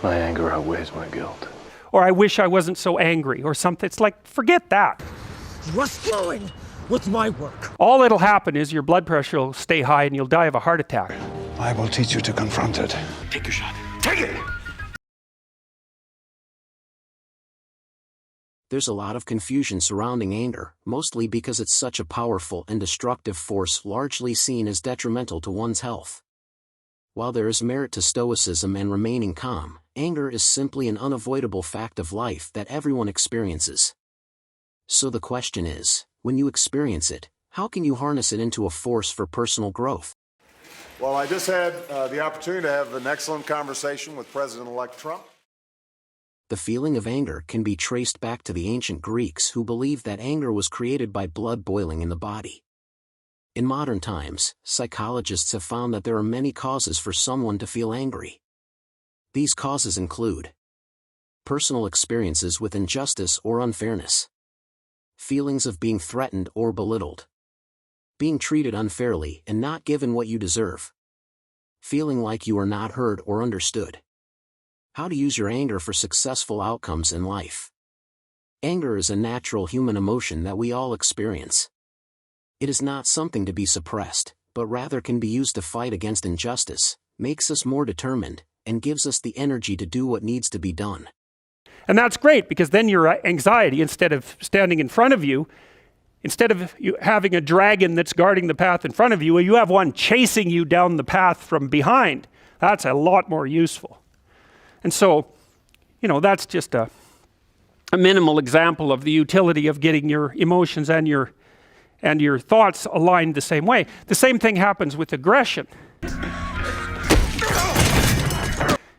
My anger outweighs my guilt. Or I wish I wasn't so angry, or something. It's like, forget that. Just flowing with my work. All that'll happen is your blood pressure will stay high and you'll die of a heart attack. I will teach you to confront it. Take your shot. Take it! There's a lot of confusion surrounding anger, mostly because it's such a powerful and destructive force largely seen as detrimental to one's health. While there is merit to stoicism and remaining calm, anger is simply an unavoidable fact of life that everyone experiences. So the question is, when you experience it, how can you harness it into a force for personal growth? Well, I just had the opportunity to have an excellent conversation with President-elect Trump. The feeling of anger can be traced back to the ancient Greeks who believed that anger was created by blood boiling in the body. In modern times, psychologists have found that there are many causes for someone to feel angry. These causes include personal experiences with injustice or unfairness, feelings of being threatened or belittled, being treated unfairly and not given what you deserve, feeling like you are not heard or understood. How to use your anger for successful outcomes in life. Anger is a natural human emotion that we all experience. It is not something to be suppressed, but rather can be used to fight against injustice, makes us more determined, and gives us the energy to do what needs to be done. And that's great, because then your anxiety, instead of standing in front of you, instead of you having a dragon that's guarding the path in front of you, you have one chasing you down the path from behind. That's a lot more useful. And so, that's just a minimal example of the utility of getting your emotions and your thoughts aligned the same way. The same thing happens with aggression.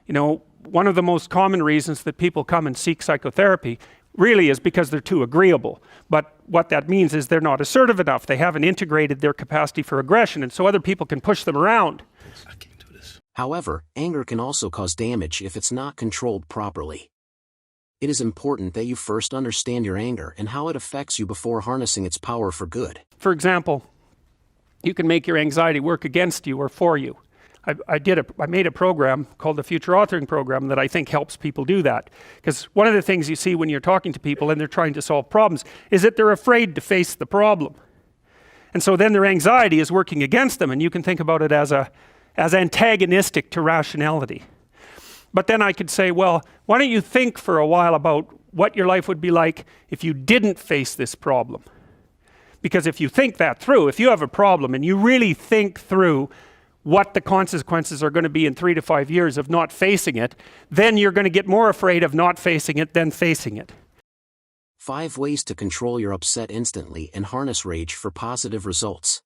One of the most common reasons that people come and seek psychotherapy really is because they're too agreeable. But what that means is they're not assertive enough. They haven't integrated their capacity for aggression, and so other people can push them around. However, anger can also cause damage if it's not controlled properly. It is important that you first understand your anger and how it affects you before harnessing its power for good. For example, you can make your anxiety work against you or for you. I made a program called the Future Authoring Program that I think helps people do that. Because one of the things you see when you're talking to people and they're trying to solve problems is that they're afraid to face the problem. And so then their anxiety is working against them, and you can think about it as antagonistic to rationality. But then I could say, well, why don't you think for a while about what your life would be like if you didn't face this problem? Because if you think that through, if you have a problem and you really think through what the consequences are going to be in 3 to 5 years of not facing it, then you're going to get more afraid of not facing it than facing it. 5 ways to control your upset instantly and harness rage for positive results.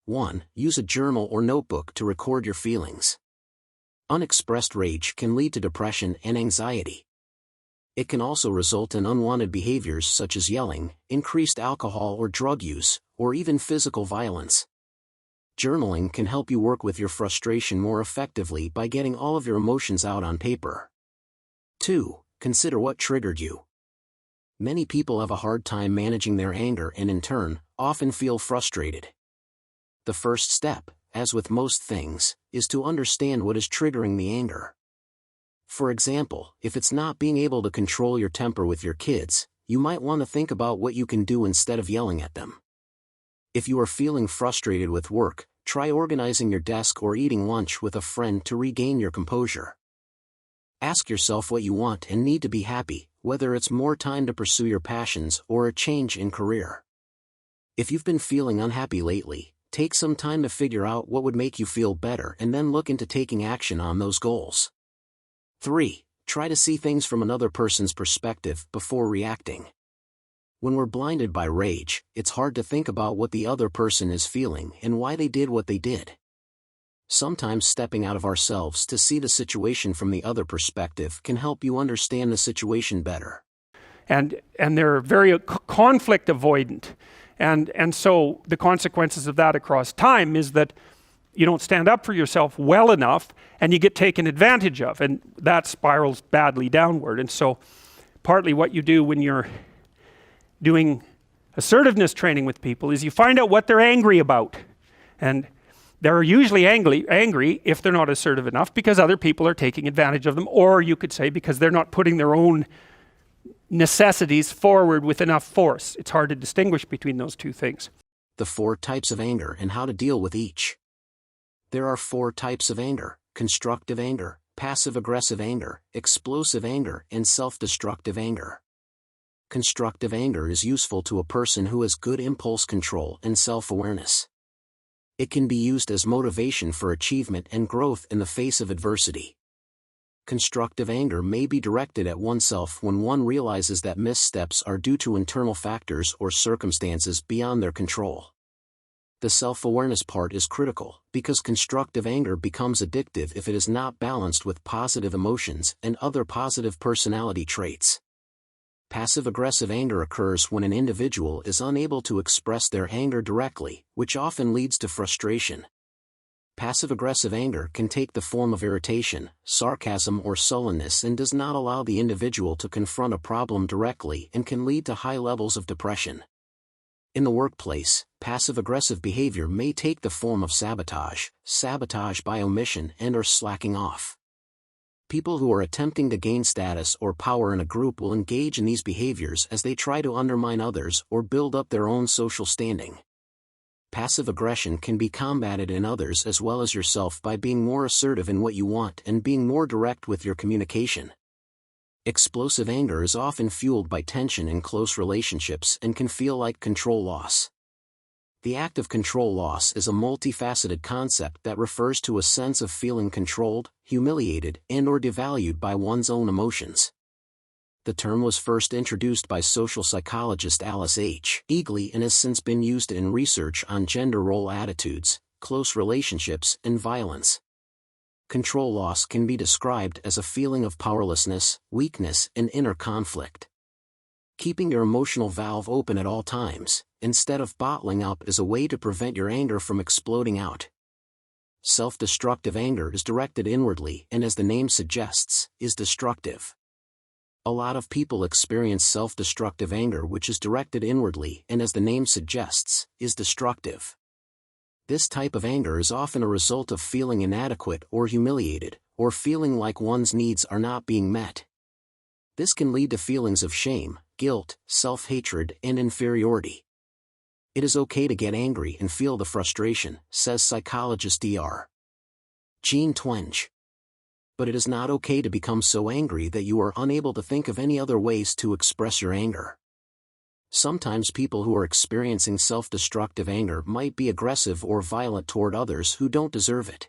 1. Use a journal or notebook to record your feelings. Unexpressed rage can lead to depression and anxiety. It can also result in unwanted behaviors such as yelling, increased alcohol or drug use, or even physical violence. Journaling can help you work with your frustration more effectively by getting all of your emotions out on paper. 2. Consider what triggered you. Many people have a hard time managing their anger and in turn, often feel frustrated. The first step, as with most things, is to understand what is triggering the anger. For example, if it's not being able to control your temper with your kids, you might want to think about what you can do instead of yelling at them. If you are feeling frustrated with work, try organizing your desk or eating lunch with a friend to regain your composure. Ask yourself what you want and need to be happy, whether it's more time to pursue your passions or a change in career. If you've been feeling unhappy lately, take some time to figure out what would make you feel better and then look into taking action on those goals. 3. Try to see things from another person's perspective before reacting. When we're blinded by rage, it's hard to think about what the other person is feeling and why they did what they did. Sometimes stepping out of ourselves to see the situation from the other perspective can help you understand the situation better. And they're very conflict avoidant. And so the consequences of that across time is that you don't stand up for yourself well enough and you get taken advantage of, and that spirals badly downward. And so partly what you do when you're doing assertiveness training with people is you find out what they're angry about. And They're usually angry if they're not assertive enough because other people are taking advantage of them, or you could say because they're not putting their own necessities forward with enough force. It's hard to distinguish between those two things. The 4 types of anger and how to deal with each. There are 4 types of anger: constructive anger, passive-aggressive anger, explosive anger, and self-destructive anger. Constructive anger is useful to a person who has good impulse control and self-awareness. It can be used as motivation for achievement and growth in the face of adversity. Constructive anger may be directed at oneself when one realizes that missteps are due to internal factors or circumstances beyond their control. The self-awareness part is critical, because constructive anger becomes addictive if it is not balanced with positive emotions and other positive personality traits. Passive-aggressive anger occurs when an individual is unable to express their anger directly, which often leads to frustration. Passive-aggressive anger can take the form of irritation, sarcasm, or sullenness and does not allow the individual to confront a problem directly and can lead to high levels of depression. In the workplace, passive-aggressive behavior may take the form of sabotage by omission, and/or slacking off. People who are attempting to gain status or power in a group will engage in these behaviors as they try to undermine others or build up their own social standing. Passive aggression can be combated in others as well as yourself by being more assertive in what you want and being more direct with your communication. Explosive anger is often fueled by tension in close relationships and can feel like control loss. The act of control loss is a multifaceted concept that refers to a sense of feeling controlled, humiliated, and/or devalued by one's own emotions. The term was first introduced by social psychologist Alice H. Eagley and has since been used in research on gender role attitudes, close relationships, and violence. Control loss can be described as a feeling of powerlessness, weakness, and inner conflict. Keeping your emotional valve open at all times, instead of bottling up, is a way to prevent your anger from exploding out. Self-destructive anger is directed inwardly and, as the name suggests, is destructive. A lot of people experience self-destructive anger which is directed inwardly and, as the name suggests, is destructive. This type of anger is often a result of feeling inadequate or humiliated, or feeling like one's needs are not being met. This can lead to feelings of shame, guilt, self-hatred, and inferiority. It is okay to get angry and feel the frustration, says psychologist Dr. Jean Twenge. But it is not okay to become so angry that you are unable to think of any other ways to express your anger. Sometimes people who are experiencing self-destructive anger might be aggressive or violent toward others who don't deserve it.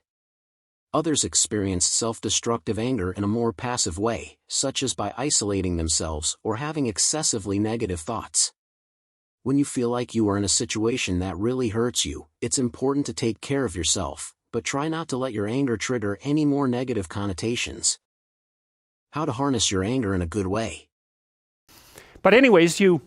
Others experience self-destructive anger in a more passive way, such as by isolating themselves or having excessively negative thoughts. When you feel like you are in a situation that really hurts you, it's important to take care of yourself, but try not to let your anger trigger any more negative connotations. How to harness your anger in a good way. But anyways, you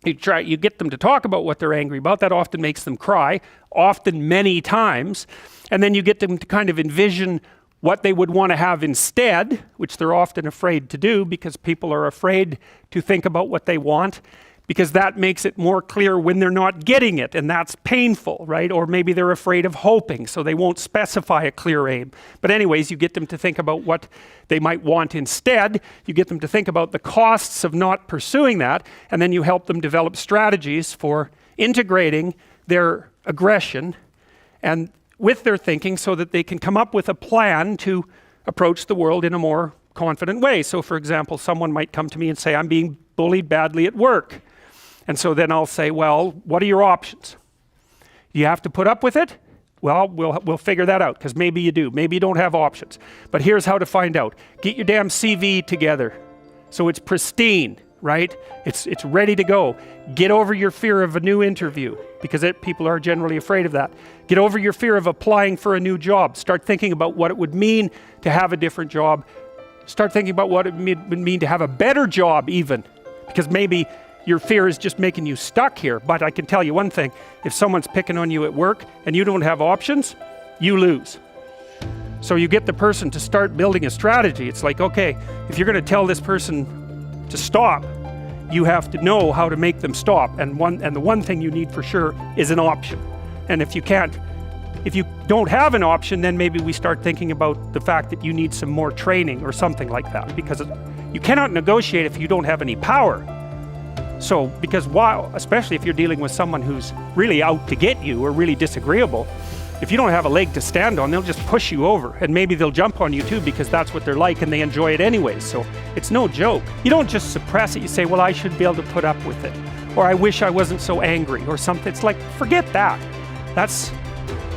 get them to talk about what they're angry about. That often makes them cry, often many times. And then you get them to kind of envision what they would want to have instead, which they're often afraid to do because people are afraid to think about what they want, because that makes it more clear when they're not getting it, and that's painful, right? Or maybe they're afraid of hoping, so they won't specify a clear aim. But anyways, you get them to think about what they might want instead. You get them to think about the costs of not pursuing that, and then you help them develop strategies for integrating their aggression and with their thinking so that they can come up with a plan to approach the world in a more confident way. So for example, someone might come to me and say, I'm being bullied badly at work. And so then I'll say, well, what are your options? You have to put up with it? Well, we'll figure that out, because maybe you do. Maybe you don't have options. But here's how to find out. Get your damn CV together so it's pristine, right? It's ready to go. Get over your fear of a new interview, because people are generally afraid of that. Get over your fear of applying for a new job. Start thinking about what it would mean to have a different job. Start thinking about what it would mean to have a better job even, because maybe your fear is just making you stuck here. But I can tell you one thing, if someone's picking on you at work and you don't have options, you lose. So you get the person to start building a strategy. It's like, okay, if you're going to tell this person to stop, you have to know how to make them stop. And the one thing you need for sure is an option. And if you can't if you don't have an option, then maybe we start thinking about the fact that you need some more training or something like that, because you cannot negotiate if you don't have any power. So, because especially if you're dealing with someone who's really out to get you or really disagreeable, if you don't have a leg to stand on, they'll just push you over, and maybe they'll jump on you too, because that's what they're like and they enjoy it anyways. So it's no joke. You don't just suppress it. You say, well, I should be able to put up with it, or I wish I wasn't so angry or something. It's like, forget that. That's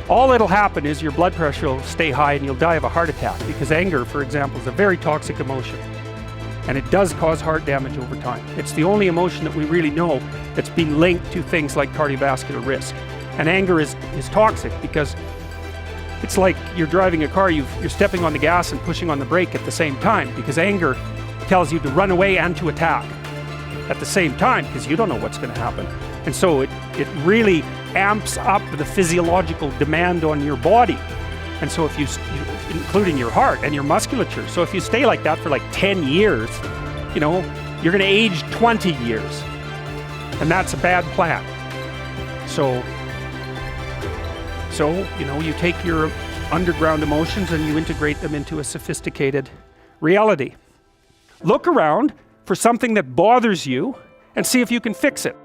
all that'll happen is your blood pressure will stay high and you'll die of a heart attack, because anger, for example, is a very toxic emotion. And it does cause heart damage over time. It's the only emotion that we really know that's been linked to things like cardiovascular risk. And anger is toxic, because it's like you're driving a car, you're stepping on the gas and pushing on the brake at the same time, because anger tells you to run away and to attack at the same time, because you don't know what's going to happen. And so it really amps up the physiological demand on your body. And so if you including your heart and your musculature, so if you stay like that for like 10 years, you know, you're going to age 20 years. And that's a bad plan. So, you know, you take your underground emotions and you integrate them into a sophisticated reality. Look around for something that bothers you and see if you can fix it.